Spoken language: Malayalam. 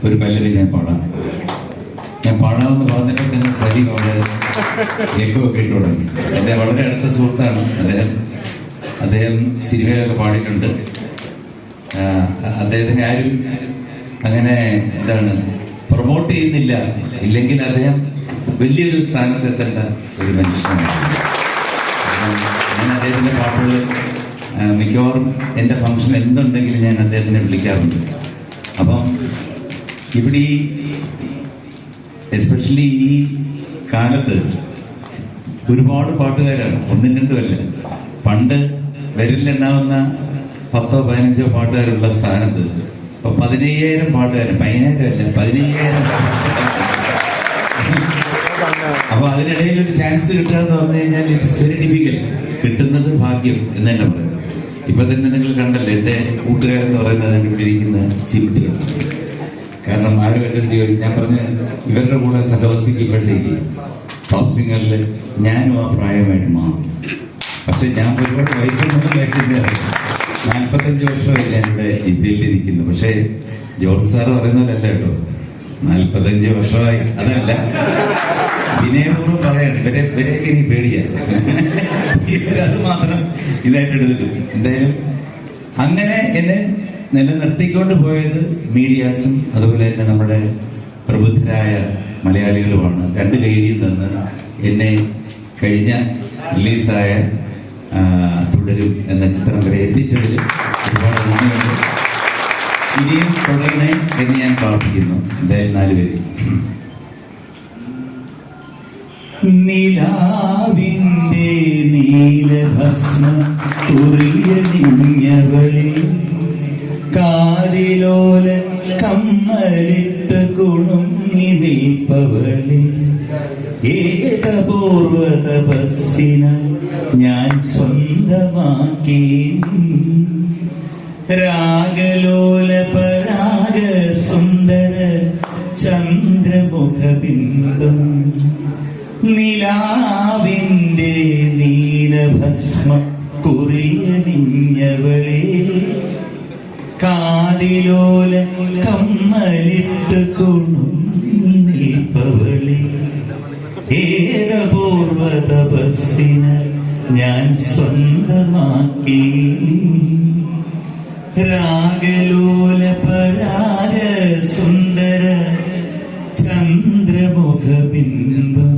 ഒരു പല്ലവി ഞാൻ പാടാം. ഞാൻ പാടാമെന്ന് പറഞ്ഞപ്പോൾ തന്നെ സലീം അവിടെ എക്കോ ഒക്കെ ഇട്ട് തുടങ്ങി. എൻ്റെ വളരെ അടുത്ത സുഹൃത്താണ് അദ്ദേഹം സിനിമയിലൊക്കെ പാടിയിട്ടുണ്ട്. അദ്ദേഹത്തിന് ആരും അങ്ങനെ പ്രൊമോട്ട് ചെയ്യുന്നില്ല, ഇല്ലെങ്കിൽ അദ്ദേഹം വലിയൊരു സ്ഥാനത്തെത്തേണ്ട ഒരു മനുഷ്യനാണ്. ഞാൻ അദ്ദേഹത്തിൻ്റെ പാട്ടുകൾ മിക്കവാറും എൻ്റെ ഫംഗ്ഷൻ എന്തുണ്ടെങ്കിലും ഞാൻ അദ്ദേഹത്തിനെ വിളിക്കാറുണ്ട്. അപ്പം ഇവിടെ എസ്പെഷ്യലി ഈ കാലത്ത് ഒരുപാട് പാട്ടുകാരാണ്, ഒന്നും രണ്ടുമല്ല. പണ്ട് വിരലിലെണ്ണാവുന്ന 10-15 പാട്ടുകാരുള്ള സ്ഥാനത്ത് ഇപ്പൊ 15,000 പാട്ടുകാരൻ, 15,000 അല്ല 15,000. അപ്പൊ അതിനിടയിൽ ഒരു ചാൻസ് കിട്ടുക എന്ന് പറഞ്ഞു കഴിഞ്ഞാൽ ഇറ്റ്സ് വെരി ഡിഫിക്കൽട്ട്. കിട്ടുന്നത് ഭാഗ്യം എന്ന് തന്നെ പറയാം. ഇപ്പൊ തന്നെ നിങ്ങൾ കണ്ടല്ലേ എൻ്റെ കൂട്ടുകാരെന്ന് പറയുന്നത് ഇവിടെ ഇരിക്കുന്ന ചിമിട്ടുകൾ. കാരണം ആരും എൻ്റെ അടുത്ത് ചോദിച്ചു, ഞാൻ പറഞ്ഞ ഇവരുടെ കൂടെ സഹവസിക്കുമ്പോഴത്തേക്ക് ടോപ്പ് സിംഗറിൽ ഞാനും ആ പ്രായമായിട്ട് മാറും. പക്ഷെ ഞാൻ ഒരുപാട് വയസ്സൊന്നും കേൾക്കുന്ന 45 വർഷമായി ഞാനിവിടെ ഇന്ത്യയിലിരിക്കുന്നു. പക്ഷേ ജോർജ് സാറ് പറയുന്നതല്ല കേട്ടോ, 45 വർഷമായി. അതല്ല, വിനയപൂർവ്വം പറയാണ്. ഇവരെയൊക്കെ എനിക്ക് പേടിയാ. ഇവരത് മാത്രം ഇതായിട്ട് എടുക്കും. എന്തായാലും അങ്ങനെ എന്നെ നിലനിർത്തിക്കൊണ്ട് പോയത് മീഡിയാസും അതുപോലെ തന്നെ നമ്മുടെ പ്രബുദ്ധരായ മലയാളികളുമാണ്. 2 കൈഡിയും തന്ന് എന്നെ കഴിഞ്ഞ റിലീസായ തുടരും എന്ന ചിത്രം വരെ എത്തിച്ചതിൽ ഒരുപാട് നന്ദിയുണ്ട്. ഇനിയും തുടർന്ന് എന്ന് ഞാൻ പ്രാർത്ഥിക്കുന്നു. എന്തായാലും 4 പേര്. നിലാവിന്റെ നീലഭസ്മ കുറിയണിഞ്ഞവളെ, കാതിലോല കമ്മലിട്ട് കുണുങ്ങി നിൽപ്പവളെ, ഏകപൂർവ തപസ്സിനാൽ ഞാൻ സ്വന്തമാക്കി രാഗലോല പരാഗ സുന്ദര ചന്ദ്രമുഖബിംബം. നിലാവിന്റെ നീലഭസ്മ കുറിയണിഞ്ഞവളെ, കാതിലോല കമ്മലിട്ട് കുണുങ്ങി നിൽപ്പവളെ, ഏകപൂർവ തപസ്സിനാൽ ഞാൻ സ്വന്തമാക്കി രാഗലോല പരാഗ സുന്ദര ചന്ദ്രമുഖബിംബം.